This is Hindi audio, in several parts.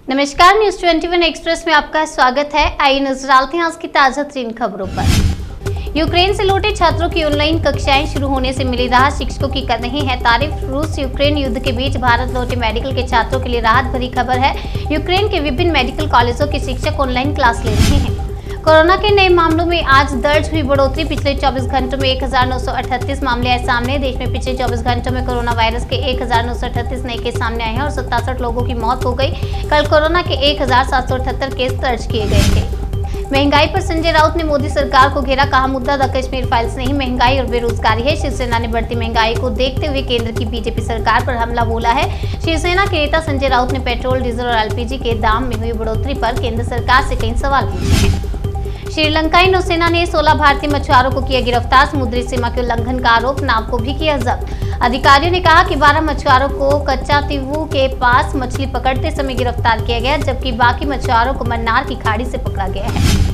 नमस्कार, न्यूज 21 एक्सप्रेस में आपका स्वागत है। आइए नजर डालते हैं आज की ताजा तरीन खबरों पर। यूक्रेन से लौटे छात्रों की ऑनलाइन कक्षाएं शुरू होने से मिली राहत, शिक्षकों की कर रहे हैं तारीफ। रूस यूक्रेन युद्ध के बीच भारत लौटे मेडिकल के छात्रों के लिए राहत भरी खबर है। यूक्रेन के विभिन्न मेडिकल कॉलेजों के शिक्षक ऑनलाइन क्लास ले रहे हैं। कोरोना के नए मामलों में आज दर्ज हुई बढ़ोतरी। पिछले 24 घंटों में 1938 मामले आए सामने। देश में पिछले 24 घंटों में कोरोना वायरस के 1938 नए केस सामने आए हैं और 67 लोगों की मौत हो गई। कल कोरोना के 1778 केस दर्ज किए गए थे। महंगाई पर संजय राउत ने मोदी सरकार को घेरा, कहा मुद्दा द कश्मीर फाइल्स नहीं, महंगाई और बेरोजगारी है। शिवसेना ने बढ़ती महंगाई को देखते हुए केंद्र की बीजेपी सरकार पर हमला बोला है। शिवसेना के नेता संजय राउत ने पेट्रोल, डीजल और एलपीजी के दाम में हुई बढ़ोतरी पर केंद्र सरकार से कई सवाल पूछे हैं। श्रीलंकाई नौसेना ने 16 भारतीय मछुआरों को किया गिरफ्तार। समुद्री सीमा के उल्लंघन का आरोप, नाव को भी किया जब्त। अधिकारियों ने कहा कि 12 मछुआरों को कच्चातीवू के पास मछली पकड़ते समय गिरफ्तार किया गया, जबकि बाकी मछुआरों को मन्नार की खाड़ी से पकड़ा गया है।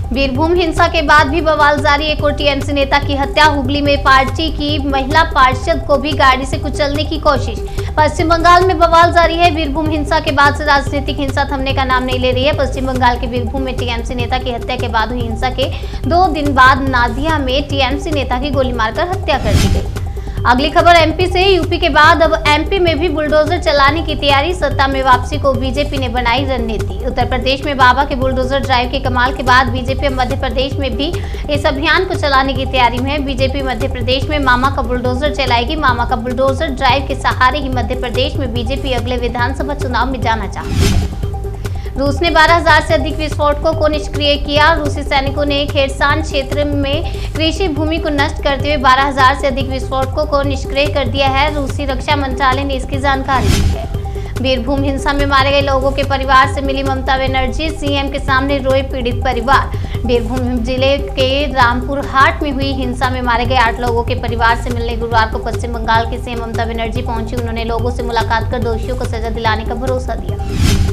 बीरभूम हिंसा के बाद भी बवाल जारी, एक और टीएमसी नेता की हत्या। हुगली में पार्टी की महिला पार्षद को भी गाड़ी से कुचलने की कोशिश। पश्चिम बंगाल में बवाल जारी है। बीरभूम हिंसा के बाद से राजनीतिक हिंसा थमने का नाम नहीं ले रही है। पश्चिम बंगाल के बीरभूम में टीएमसी नेता की हत्या के बाद हुई हिंसा के 2 दिन बाद नादिया में टीएमसी नेता की गोली मारकर हत्या कर दी गई। अगली खबर एमपी से। यूपी के बाद अब एमपी में भी बुलडोजर चलाने की तैयारी। सत्ता में वापसी को बीजेपी ने बनाई रणनीति। उत्तर प्रदेश में बाबा के बुलडोजर ड्राइव के कमाल के बाद बीजेपी मध्य प्रदेश में भी इस अभियान को चलाने की तैयारी में है। बीजेपी मध्य प्रदेश में मामा का बुलडोजर चलाएगी। मामा का बुलडोजर ड्राइव के सहारे ही मध्य प्रदेश में बीजेपी अगले विधानसभा चुनाव में जाना चाहती है। रूस ने 12,000 से अधिक विस्फोटकों को निष्क्रिय किया। रूसी सैनिकों ने खेरसान क्षेत्र में कृषि भूमि को नष्ट करते हुए 12,000 से अधिक विस्फोटकों को निष्क्रिय कर दिया है। रूसी रक्षा मंत्रालय ने इसकी जानकारी दी है। बीरभूम हिंसा में मारे गए लोगों के परिवार से मिली ममता बनर्जी, सीएम के सामने रोए पीड़ित परिवार। बीरभूम जिले के रामपुर हाट में हुई हिंसा में मारे गए 8 लोगों के परिवार से मिलने गुरुवार को पश्चिम बंगाल की सीएम ममता बनर्जी पहुंची। उन्होंने लोगों से मुलाकात कर दोषियों को सजा दिलाने का भरोसा दिया।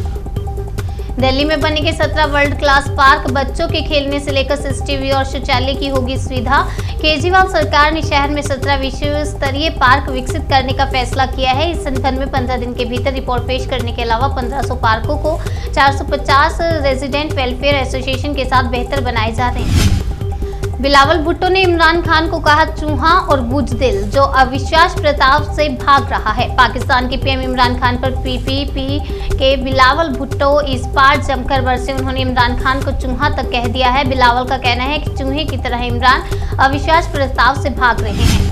दिल्ली में बनेंगे 17 वर्ल्ड क्लास पार्क। बच्चों के खेलने से लेकर सीसीटीवी और शौचालय की होगी सुविधा। केजरीवाल सरकार ने शहर में 17 विश्व स्तरीय पार्क विकसित करने का फैसला किया है। इस संबंध में 15 दिन के भीतर रिपोर्ट पेश करने के अलावा 1500 पार्कों को 450 रेजिडेंट वेलफेयर एसोसिएशन के साथ बेहतर बनाए जा रहे हैं। बिलावल भुट्टो ने इमरान खान को कहा चूहा और बुजदिल, जो अविश्वास प्रताप से भाग रहा है। पाकिस्तान के पीएम इमरान खान पर पीपीपी के बिलावल भुट्टो इस बार जमकर बरसे। उन्होंने इमरान खान को चूहा तक कह दिया है। बिलावल का कहना है कि चूहे की तरह इमरान अविश्वास प्रस्ताव से भाग रहे हैं।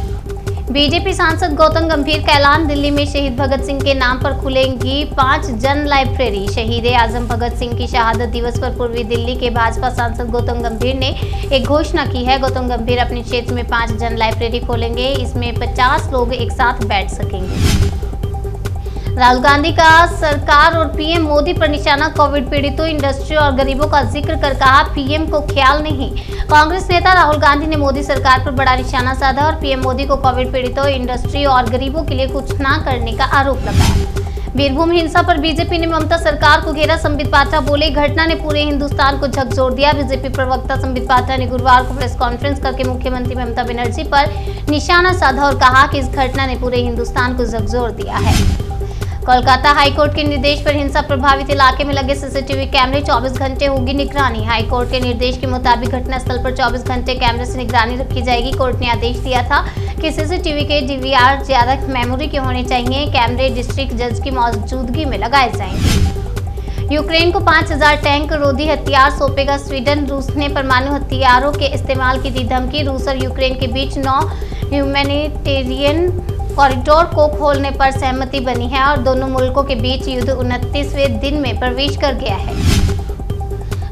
बीजेपी सांसद गौतम गंभीर का ऐलान, दिल्ली में शहीद भगत सिंह के नाम पर खुलेंगी 5 जन लाइब्रेरी। शहीद आजम भगत सिंह की शहादत दिवस पर पूर्वी दिल्ली के भाजपा सांसद गौतम गंभीर ने एक घोषणा की है। गौतम गंभीर अपने क्षेत्र में 5 जन लाइब्रेरी खोलेंगे। इसमें 50 लोग एक साथ बैठ सकेंगे। राहुल गांधी का सरकार और पीएम मोदी पर निशाना। कोविड पीड़ितों, इंडस्ट्री और गरीबों का जिक्र कर कहा पीएम को ख्याल नहीं। कांग्रेस नेता राहुल गांधी ने मोदी सरकार पर बड़ा निशाना साधा और पीएम मोदी को कोविड पीड़ितों, इंडस्ट्री और गरीबों के लिए कुछ न करने का आरोप लगाया। बीरभूम हिंसा पर बीजेपी ने ममता सरकार को घेरा। संबित पात्रा बोले, घटना ने पूरे हिंदुस्तान को झकझोर दिया। बीजेपी प्रवक्ता संबित पात्रा ने गुरुवार को प्रेस कॉन्फ्रेंस करके मुख्यमंत्री ममता बनर्जी पर निशाना साधा और कहा कि इस घटना ने पूरे हिंदुस्तान को झकझोर दिया है। कोलकाता हाईकोर्ट के निर्देश पर हिंसा प्रभावित इलाके में लगे सीसीटीवी कैमरे 24 घंटे होगी निगरानी। हाईकोर्ट के निर्देश के मुताबिक घटनास्थल पर 24 घंटे कैमरे से निगरानी रखी जाएगी। कोर्ट ने आदेश दिया था कि सीसीटीवी के डीवीआर ज्यादा मेमोरी के होने चाहिए। कैमरे डिस्ट्रिक्ट जज की मौजूदगी में लगाए जाएंगे। यूक्रेन को 5000 टैंक रोधी हथियार सौंपेगा स्वीडन। रूस ने परमाणु हथियारों के इस्तेमाल की दी धमकी। रूस और यूक्रेन के बीच 9 ह्यूमैनिटेरियन कॉरिडोर को खोलने पर सहमति बनी है और दोनों मुल्कों के बीच युद्ध 29वें दिन में प्रवेश कर गया है।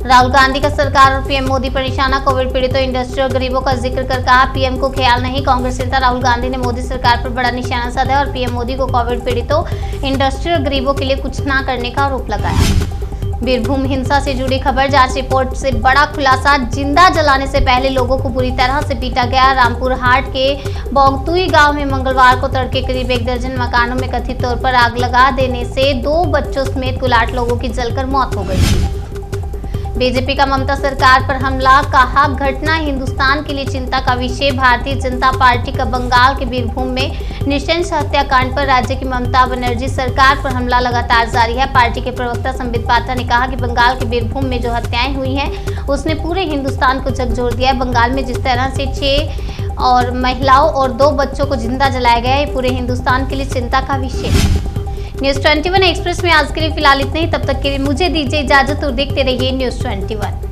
राहुल गांधी का सरकार और पीएम मोदी पर निशाना। कोविड पीड़ितों, इंडस्ट्री और गरीबों का जिक्र कर कहा पीएम को ख्याल नहीं। कांग्रेस नेता राहुल गांधी ने मोदी सरकार पर बड़ा निशाना साधा और पीएम मोदी को कोविड पीड़ितों, इंडस्ट्री और गरीबों के लिए कुछ न करने का आरोप लगाया। बीरभूम हिंसा से जुड़ी खबर, जांच रिपोर्ट से बड़ा खुलासा। जिंदा जलाने से पहले लोगों को बुरी तरह से पीटा गया। रामपुर हाट के बोगतुई गांव में मंगलवार को तड़के करीब 1 दर्जन मकानों में कथित तौर पर आग लगा देने से 2 बच्चों समेत कुल 8 लोगों की जलकर मौत हो गई। बीजेपी का ममता सरकार पर हमला, कहा घटना हिंदुस्तान के लिए चिंता का विषय। भारतीय जनता पार्टी का बंगाल के बीरभूम में नृशंस हत्याकांड पर राज्य की ममता बनर्जी सरकार पर हमला लगातार जारी है। पार्टी के प्रवक्ता संबित पात्रा ने कहा कि बंगाल के बीरभूम में जो हत्याएं हुई हैं उसने पूरे हिंदुस्तान को झकझोर दिया है। बंगाल में जिस तरह से 6 और महिलाओं और 2 बच्चों को जिंदा जलाया गया है, ये पूरे हिंदुस्तान के लिए चिंता का विषय है। न्यूज़ 21 एक्सप्रेस में आज के लिए फिलहाल इतना ही। तब तक के लिए मुझे दीजिए इजाजत और देखते रहिए न्यूज़ 21।